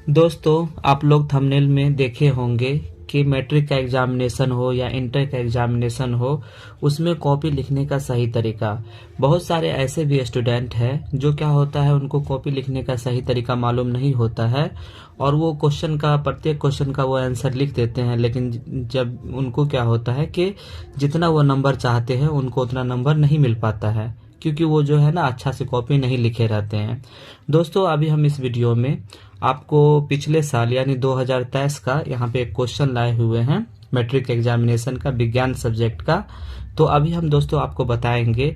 दोस्तों, आप लोग थंबनेल में देखे होंगे कि मैट्रिक का एग्जामिनेशन हो या इंटर का एग्जामिनेशन हो, उसमें कॉपी लिखने का सही तरीका। बहुत सारे ऐसे भी स्टूडेंट हैं जो क्या होता है, उनको कॉपी लिखने का सही तरीका मालूम नहीं होता है और वो प्रत्येक क्वेश्चन का वो आंसर लिख देते हैं, लेकिन जब उनको क्या होता है कि जितना वो नंबर चाहते हैं उनको उतना नंबर नहीं मिल पाता है, क्योंकि वो जो है ना अच्छा से कॉपी नहीं लिखे रहते हैं। दोस्तों, अभी हम इस वीडियो में आपको पिछले साल यानी 2023 का यहाँ पे एक क्वेश्चन लाए हुए हैं मैट्रिक एग्जामिनेशन का, विज्ञान सब्जेक्ट का। तो अभी हम दोस्तों आपको बताएंगे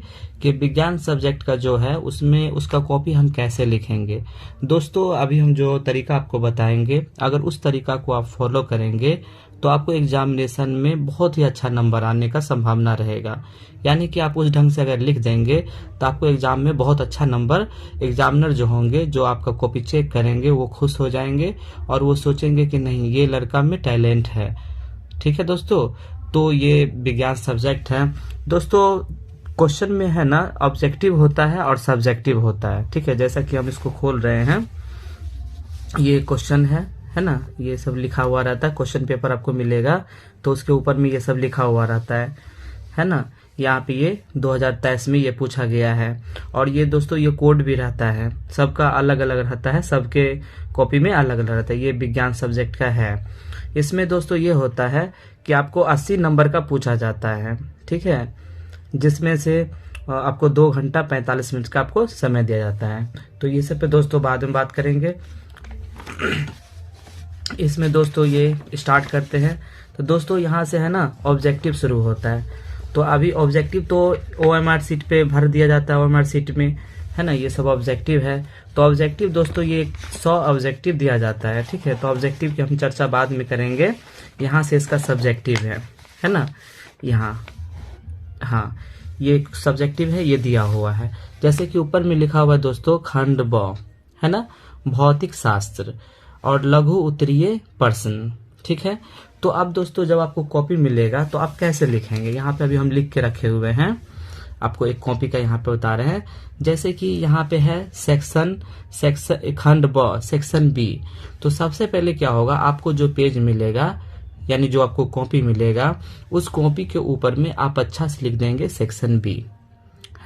कि विज्ञान सब्जेक्ट का जो है उसमें उसका कॉपी हम कैसे लिखेंगे। दोस्तों, अभी हम जो तरीका आपको बताएंगे, अगर उस तरीका को आप फॉलो करेंगे तो आपको एग्जामिनेशन में बहुत ही अच्छा नंबर आने का संभावना रहेगा। यानी कि आप उस ढंग से अगर लिख देंगे तो आपको एग्जाम में बहुत अच्छा नंबर, एग्जामिनर जो होंगे जो आपका कॉपी चेक करेंगे वो खुश हो जाएंगे और वो सोचेंगे कि नहीं, ये लड़का में टैलेंट है। ठीक है दोस्तों, तो ये विज्ञान सब्जेक्ट है। दोस्तों, क्वेश्चन में है ना ऑब्जेक्टिव होता है और सब्जेक्टिव होता है। ठीक है, जैसा कि हम इसको खोल रहे हैं, ये क्वेश्चन है ना, ये सब लिखा हुआ रहता है। क्वेश्चन पेपर आपको मिलेगा तो उसके ऊपर में ये सब लिखा हुआ रहता है ना। यहाँ पे ये 2023 में ये पूछा गया है और ये दोस्तों ये कोड भी रहता है, सबका अलग अलग रहता है, सबके कॉपी में अलग अलग रहता है। ये विज्ञान सब्जेक्ट का है। इसमें दोस्तों ये होता है कि आपको 80 नंबर का पूछा जाता है। ठीक है, जिसमें से आपको 2 घंटा 45 मिनट का आपको समय दिया जाता है। तो ये सब पे दोस्तों बाद में बात करेंगे। इसमें दोस्तों ये स्टार्ट करते हैं। तो दोस्तों यहाँ से है ना ऑब्जेक्टिव शुरू होता है। तो अभी ऑब्जेक्टिव तो OMR सीट पे भर दिया जाता है, OMR सीट में है ना, ये सब ऑब्जेक्टिव है। तो ऑब्जेक्टिव दोस्तों ये 100 ऑब्जेक्टिव दिया जाता है। ठीक है, तो ऑब्जेक्टिव की हम चर्चा बाद में करेंगे। यहाँ से इसका सब्जेक्टिव है ना, यहाँ हाँ ये सब्जेक्टिव है, ये दिया हुआ है। जैसे कि ऊपर में लिखा हुआ है दोस्तों खंड ब, है ना, भौतिक शास्त्र और लघु उत्तरीय प्रश्न। ठीक है, तो अब दोस्तों जब आपको कॉपी मिलेगा तो आप कैसे लिखेंगे, यहाँ पे अभी हम लिख के रखे हुए हैं, आपको एक कॉपी का यहाँ पे बता रहे हैं। जैसे कि यहाँ पे है सेक्शन खंड ब सेक्शन बी। तो सबसे पहले क्या होगा, आपको जो पेज मिलेगा यानी जो आपको कॉपी मिलेगा, उस कॉपी के ऊपर में आप अच्छा से लिख देंगे सेक्शन बी,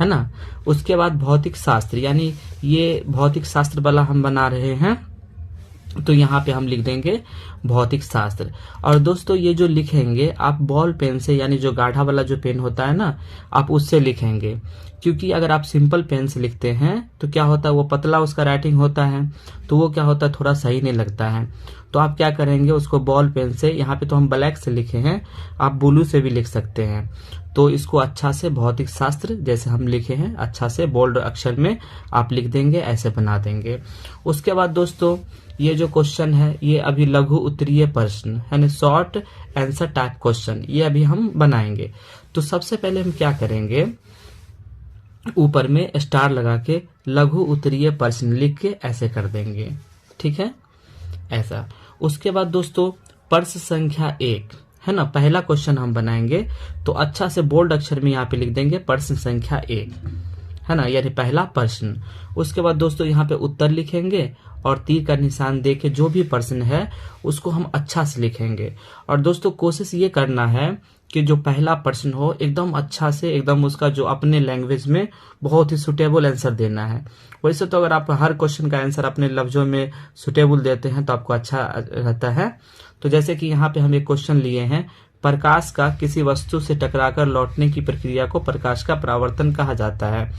है ना। उसके बाद भौतिक शास्त्र, यानी ये भौतिक शास्त्र वाला हम बना रहे हैं, तो यहाँ पे हम लिख देंगे भौतिक शास्त्र। और दोस्तों ये जो लिखेंगे आप बॉल पेन से, यानी जो गाढ़ा वाला जो पेन होता है ना, आप उससे लिखेंगे। क्योंकि अगर आप सिंपल पेन से लिखते हैं तो क्या होता है, वो पतला उसका राइटिंग होता है, तो वो क्या होता है, थोड़ा सही नहीं लगता है। तो आप क्या करेंगे, उसको बॉल पेन से, यहाँ पे तो हम ब्लैक से लिखे हैं, आप ब्लू से भी लिख सकते हैं। तो इसको अच्छा से भौतिक शास्त्र जैसे हम लिखे हैं, अच्छा से बोल्ड अक्षर में आप लिख देंगे, ऐसे बना देंगे। उसके बाद दोस्तों ये जो क्वेश्चन है, ये अभी लघु उत्तरीय प्रश्न है ना, शॉर्ट आंसर टाइप क्वेश्चन, ये अभी हम बनाएंगे। तो सबसे पहले हम क्या करेंगे, ऊपर में स्टार लगा के लघु उत्तरीय प्रश्न लिख के ऐसे कर देंगे। ठीक है, ऐसा। उसके बाद दोस्तों प्रश्न संख्या 1 है ना, पहला क्वेश्चन हम बनाएंगे, तो अच्छा से बोल्ड अक्षर में यहाँ पे लिख देंगे प्रश्न संख्या 1, है ना, यानी पहला प्रश्न। उसके बाद दोस्तों यहाँ पे उत्तर लिखेंगे और तीर का निशान दे के जो भी प्रश्न है उसको हम अच्छा से लिखेंगे। और दोस्तों कोशिश ये करना है कि जो पहला प्रश्न हो एकदम अच्छा से, एकदम उसका जो अपने लैंग्वेज में बहुत ही सुटेबल आंसर देना है। वैसे तो अगर आप हर क्वेश्चन का आंसर अपने लफ्जों में सुटेबल देते हैं तो आपको अच्छा रहता है। तो जैसे कि यहाँ पे हम एक क्वेश्चन लिए हैं, प्रकाश का किसी वस्तु से टकराकर लौटने की प्रक्रिया को प्रकाश का परावर्तन कहा जाता है।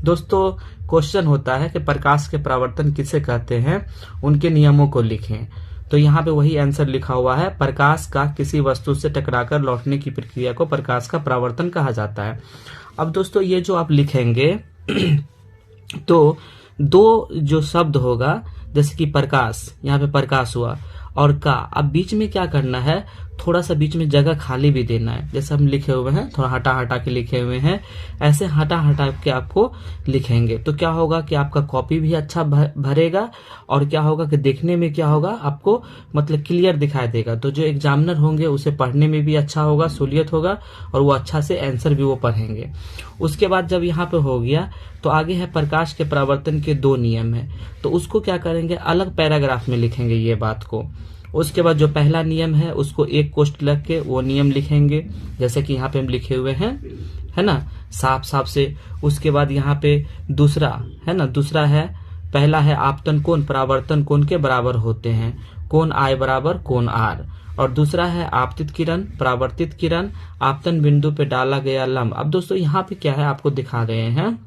दोस्तों क्वेश्चन होता है कि प्रकाश के परावर्तन किसे कहते हैं, उनके नियमों को लिखें। तो यहाँ पे वही आंसर लिखा हुआ है, प्रकाश का किसी वस्तु से टकराकर लौटने की प्रक्रिया को प्रकाश का परावर्तन कहा जाता है। अब दोस्तों ये जो आप लिखेंगे तो 2 जो शब्द होगा, जैसे कि प्रकाश, यहाँ पे प्रकाश हुआ, और का। अब बीच में क्या करना है, थोड़ा सा बीच में जगह खाली भी देना है। जैसे हम लिखे हुए हैं, थोड़ा हटा हटा के लिखे हुए हैं, ऐसे हटा हटा के आपको लिखेंगे तो क्या होगा कि आपका कॉपी भी अच्छा भरेगा, और क्या होगा कि देखने में क्या होगा, आपको मतलब क्लियर दिखाई देगा। तो जो एग्जामिनर होंगे उसे पढ़ने में भी अच्छा होगा, सहूलियत होगा, और वो अच्छा से आंसर भी वो पढ़ेंगे। उसके बाद जब यहाँ पे हो गया तो आगे है प्रकाश के परावर्तन के 2 नियम है, तो उसको क्या करेंगे, अलग पैराग्राफ में लिखेंगे ये बात को। उसके बाद जो पहला नियम है उसको एक कोष्ठ लग के वो नियम लिखेंगे, जैसे कि यहाँ पे हम लिखे हुए हैं, है ना, साफ साफ से। उसके बाद यहाँ पे दूसरा है ना, दूसरा है, पहला है आपतन कोण परावर्तन कोण के बराबर होते हैं, कोण I बराबर कोण R। और दूसरा है आपतित किरण परावर्तित किरण आपतन बिंदु पे डाला गया लंब। अब दोस्तों यहाँ पे क्या है, आपको दिखा रहे हैं,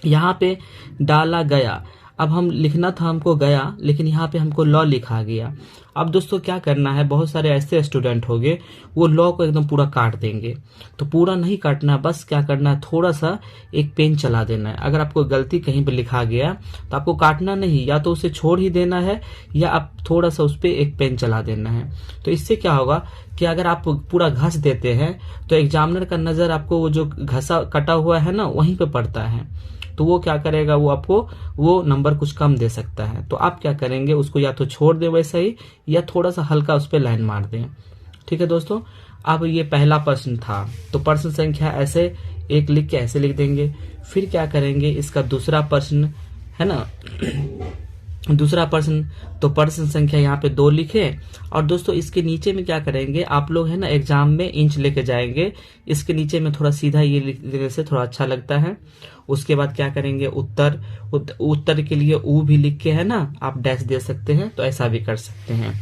यहाँ पे डाला गया, अब हम लिखना था हमको गया, लेकिन यहाँ पे हमको लॉ लिखा गया। अब दोस्तों क्या करना है, बहुत सारे ऐसे स्टूडेंट होंगे वो लॉ को एकदम पूरा काट देंगे, तो पूरा नहीं काटना है, बस क्या करना है, थोड़ा सा एक पेन चला देना है। अगर आपको गलती कहीं पे लिखा गया तो आपको काटना नहीं, या तो उसे छोड़ ही देना है, या आप थोड़ा सा उस पर एक पेन चला देना है। तो इससे क्या होगा कि अगर आप पूरा घस देते हैं तो एग्जामिनर का नजर आपको वो जो घसा कटा हुआ है ना वहीं पे पड़ता है, तो वो क्या करेगा, वो आपको वो नंबर कुछ कम दे सकता है। तो आप क्या करेंगे, उसको या तो छोड़ दें वैसे ही, या थोड़ा सा हल्का उस पर लाइन मार दें। ठीक है दोस्तों, अब ये पहला प्रश्न था, तो प्रश्न संख्या ऐसे एक लिख के ऐसे लिख देंगे। फिर क्या करेंगे, इसका दूसरा प्रश्न है ना, दूसरा प्रश्न, तो प्रश्न संख्या यहाँ पे 2 लिखे। और दोस्तों इसके नीचे में क्या करेंगे, आप लोग है ना एग्जाम में इंच लेके जाएंगे, इसके नीचे में थोड़ा सीधा ये लिख देने से थोड़ा अच्छा लगता है। उसके बाद क्या करेंगे, उत्तर के लिए ऊ भी लिख के है ना आप डैश दे सकते हैं, तो ऐसा भी कर सकते हैं।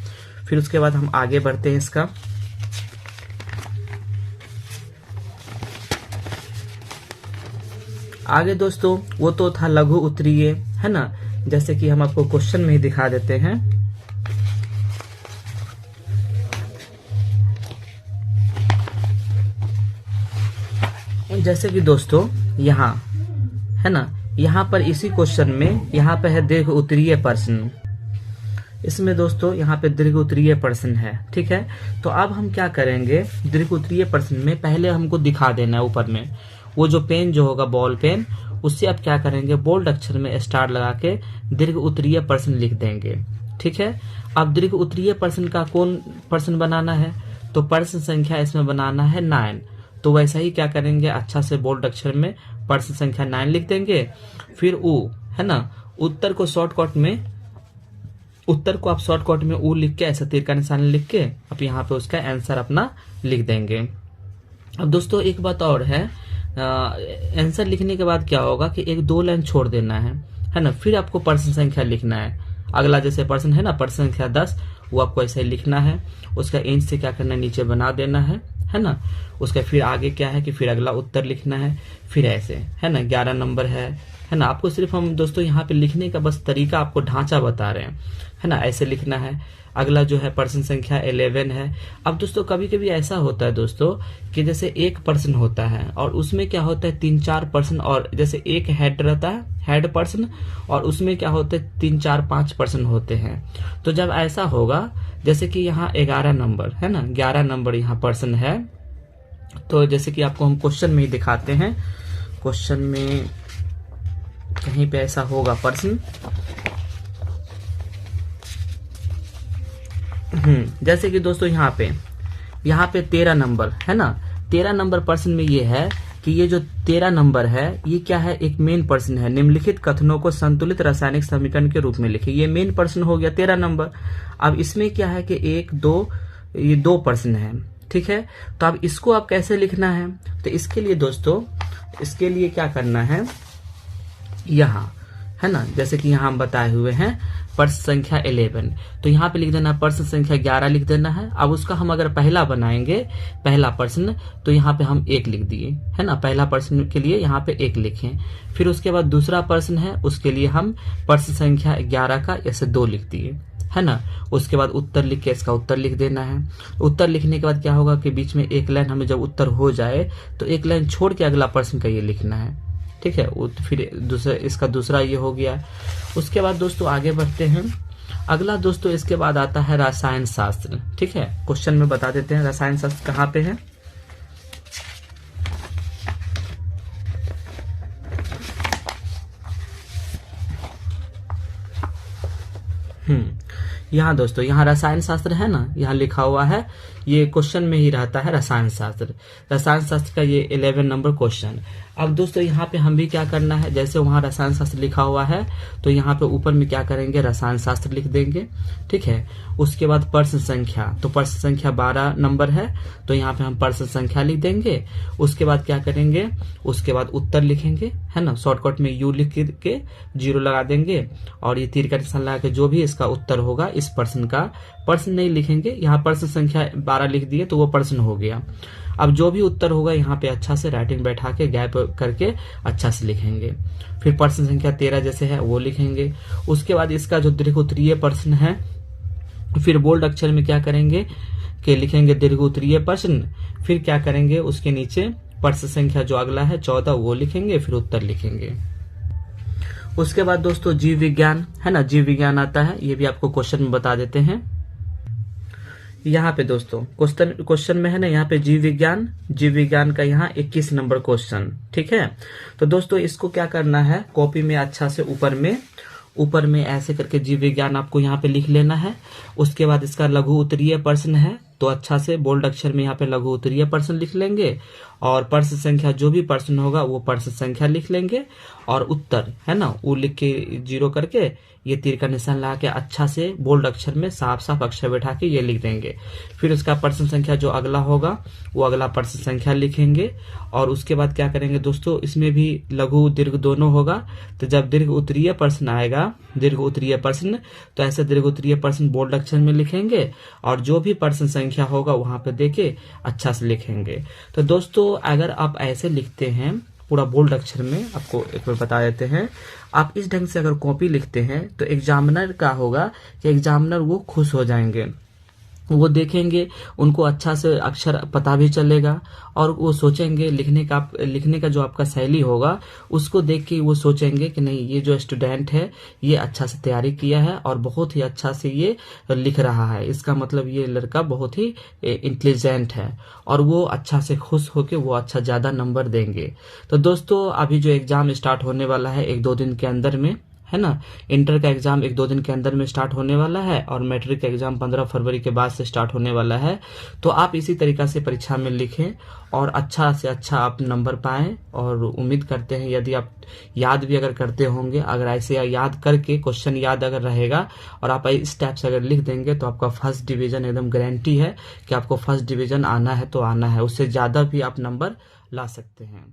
फिर उसके बाद हम आगे बढ़ते हैं इसका। आगे दोस्तों वो तो था लघु उत्तरीय, है ना, जैसे कि हम आपको क्वेश्चन में ही दिखा देते हैं। जैसे कि दोस्तों यहाँ है ना, यहाँ पर इसी क्वेश्चन में यहाँ पे है दीर्घ उत्तरीय प्रश्न, इसमें दोस्तों यहाँ पे दीर्घ उत्तरीय प्रश्न है। ठीक है, तो अब हम क्या करेंगे, दीर्घ उत्तरीय प्रश्न में पहले हमको दिखा देना है ऊपर में वो जो पेन जो होगा बॉल पेन, उससे अब क्या करेंगे, बोल्ड अक्षर में स्टार लगा के दीर्घ उत्तरीय प्रश्न लिख देंगे। ठीक है, अब दीर्घ उत्तरीय प्रश्न का कौन प्रश्न बनाना है, तो प्रश्न संख्या इसमें बनाना है 9। तो वैसा ही क्या करेंगे, अच्छा से बोल्ड अक्षर में प्रश्न संख्या 9 लिख देंगे। फिर ऊ है ना, उत्तर को शॉर्टकट में, उत्तर को आप शॉर्टकट में ऊ लिख के ऐसा तीर का निशान लिख के अब यहाँ पे उसका आंसर अपना लिख देंगे। अब दोस्तों एक बात और है, आंसर लिखने के बाद क्या होगा कि 1-2 लाइन छोड़ देना है ना, फिर आपको प्रश्न संख्या लिखना है। अगला जैसे प्रश्न है ना, प्रश्न संख्या 10, वो आपको ऐसे ही लिखना है, उसका इंच से क्या करना है, नीचे बना देना है ना। उसका फिर आगे क्या है कि फिर अगला उत्तर लिखना है, फिर ऐसे है ना, 11 नंबर है ना। आपको सिर्फ हम दोस्तों यहाँ पे लिखने का बस तरीका, आपको ढांचा बता रहे हैं, है ना, ऐसे लिखना है। अगला जो है प्रश्न संख्या 11 है। अब दोस्तों कभी कभी ऐसा होता है दोस्तों कि जैसे एक प्रश्न होता है और उसमें क्या होता है 3-4 प्रश्न, और जैसे एक हेड रहता है, हेड प्रश्न, और उसमें क्या होते हैं 3-4-5 प्रश्न होते हैं। तो जब ऐसा होगा, जैसे कि यहाँ 11 नंबर है ना, 11 नंबर यहाँ प्रश्न है, तो जैसे कि आपको हम क्वेश्चन में ही दिखाते हैं, क्वेश्चन में कहीं पे ऐसा होगा प्रश्न, जैसे कि दोस्तों यहाँ पे 13 नंबर है ना, 13 नंबर प्रश्न में ये है कि ये जो 13 नंबर है ये क्या है, एक मेन प्रश्न है, निम्नलिखित कथनों को संतुलित रासायनिक समीकरण के रूप में लिखे। ये मेन प्रश्न हो गया 13 नंबर। अब इसमें क्या है कि 1-2 ये 2 प्रश्न है। ठीक है, तो अब इसको आप कैसे लिखना है, तो इसके लिए दोस्तों, इसके लिए क्या करना है, यहाँ है ना, जैसे कि यहाँ हम बताए हुए हैं प्रश्न संख्या 11, तो यहाँ पे लिख देना प्रश्न संख्या 11 लिख देना है। अब उसका हम अगर पहला बनाएंगे, पहला प्रश्न, तो यहाँ पे हम 1 लिख दिए है ना, पहला प्रश्न के लिए यहाँ पे 1 लिखें। फिर उसके बाद दूसरा प्रश्न है, उसके लिए हम प्रश्न संख्या 11 का ऐसे 2 लिख दिए है ना। उसके बाद उत्तर लिख के इसका उत्तर लिख देना है। उत्तर लिखने के बाद क्या होगा कि बीच में 1 लाइन हमें जब उत्तर हो जाए तो 1 लाइन छोड़ के अगला प्रश्न का ये लिखना है। ठीक है, फिर इसका दूसरा ये हो गया। उसके बाद दोस्तों आगे बढ़ते हैं। अगला दोस्तों इसके बाद आता है रसायन शास्त्र। ठीक है, क्वेश्चन में बता देते हैं रसायन शास्त्र कहाँ पे है। यहाँ दोस्तों, यहाँ रसायन शास्त्र है ना, यहाँ लिखा हुआ है, ये क्वेश्चन में ही रहता है रसायन शास्त्र। रसायन शास्त्र का ये 11 नंबर क्वेश्चन। अब दोस्तों यहाँ पे हम भी क्या करना है, जैसे वहाँ रसायन शास्त्र लिखा हुआ है तो यहाँ पे ऊपर में क्या करेंगे, रसायन शास्त्र लिख देंगे। ठीक है, उसके बाद प्रश्न संख्या, तो प्रश्न संख्या 12 नंबर है तो यहाँ पे हम प्रश्न संख्या लिख देंगे। उसके बाद क्या करेंगे, उसके बाद उत्तर लिखेंगे, है ना, शॉर्टकट में यू लिख के 0 लगा देंगे और ये तीर का निशान लगा के जो भी इसका उत्तर होगा इस प्रश्न का, प्रश्न नहीं लिखेंगे, यहाँ प्रश्न संख्या 12 लिख दिए तो वो प्रश्न हो गया। अब जो भी उत्तर होगा यहाँ पे अच्छा से राइटिंग बैठा के गैप करके अच्छा से लिखेंगे। फिर प्रश्न संख्या 13 जैसे है वो लिखेंगे। उसके बाद इसका जो दीर्घ उत्तरीय प्रश्न है, फिर बोल्ड अक्षर में क्या करेंगे कि लिखेंगे दीर्घ उत्तरीय प्रश्न। फिर क्या करेंगे, उसके नीचे प्रश्न संख्या जो अगला है 14 वो लिखेंगे, फिर उत्तर लिखेंगे। उसके बाद दोस्तों जीव विज्ञान है ना, जीव विज्ञान आता है, ये भी आपको क्वेश्चन में बता देते हैं। यहाँ पे दोस्तों क्वेश्चन में है ना, यहाँ पे जीव विज्ञान का यहाँ 21 नंबर क्वेश्चन। ठीक है, तो दोस्तों इसको क्या करना है, कॉपी में अच्छा से ऊपर में ऐसे करके जीव विज्ञान आपको यहाँ पे लिख लेना है। उसके बाद इसका लघु उत्तरीय प्रश्न है तो अच्छा से बोल्ड अक्षर में यहाँ पे लघु उत्तरीय प्रश्न लिख लेंगे और प्रश्न संख्या जो भी प्रश्न होगा वो प्रश्न संख्या लिख लेंगे और उत्तर है ना वो लिख के 0 करके ये तीर का निशान लगा के अच्छा से बोल्ड अक्षर में साफ अक्षर बैठा के ये लिख देंगे। फिर उसका प्रश्न संख्या जो अगला होगा वो अगला प्रश्न संख्या लिखेंगे और उसके बाद क्या करेंगे दोस्तों, इसमें भी लघु दीर्घ दोनों होगा। तो जब दीर्घ उत्तरीय प्रश्न आएगा, दीर्घ उत्तरीय प्रश्न, तो ऐसे दीर्घ उत्तरीय प्रश्न बोल्ड अक्षर में लिखेंगे और जो भी प्रश्न संख्या होगा वहां पे देके अच्छा से लिखेंगे। तो दोस्तों अगर आप ऐसे लिखते हैं पूरा बोल्ड अक्षर में, आपको एक बार बता देते हैं, आप इस ढंग से अगर कॉपी लिखते हैं तो एग्जामिनर का होगा कि एग्जामिनर वो खुश हो जाएंगे, वो देखेंगे, उनको अच्छा से अक्षर पता भी चलेगा और वो सोचेंगे लिखने का जो आपका शैली होगा उसको देख के वो सोचेंगे कि नहीं ये जो स्टूडेंट है ये अच्छा से तैयारी किया है और बहुत ही अच्छा से ये लिख रहा है, इसका मतलब ये लड़का बहुत ही इंटेलिजेंट है, और वो अच्छा से खुश होके वो अच्छा ज्यादा नंबर देंगे। तो दोस्तों अभी जो एग्जाम स्टार्ट होने वाला है 1-2 दिन के अंदर में, है ना, इंटर का एग्जाम 1-2 दिन के अंदर में स्टार्ट होने वाला है और मैट्रिक का एग्जाम 15 फरवरी के बाद से स्टार्ट होने वाला है। तो आप इसी तरीका से परीक्षा में लिखें और अच्छा से अच्छा आप नंबर पाएं और उम्मीद करते हैं यदि आप याद भी अगर करते होंगे, अगर ऐसे याद करके क्वेश्चन याद अगर रहेगा और आप इस टाइप से अगर लिख देंगे तो आपका फर्स्ट डिवीजन एकदम गारंटी है कि आपको फर्स्ट डिवीजन आना है तो आना है, उससे ज्यादा भी आप नंबर ला सकते हैं।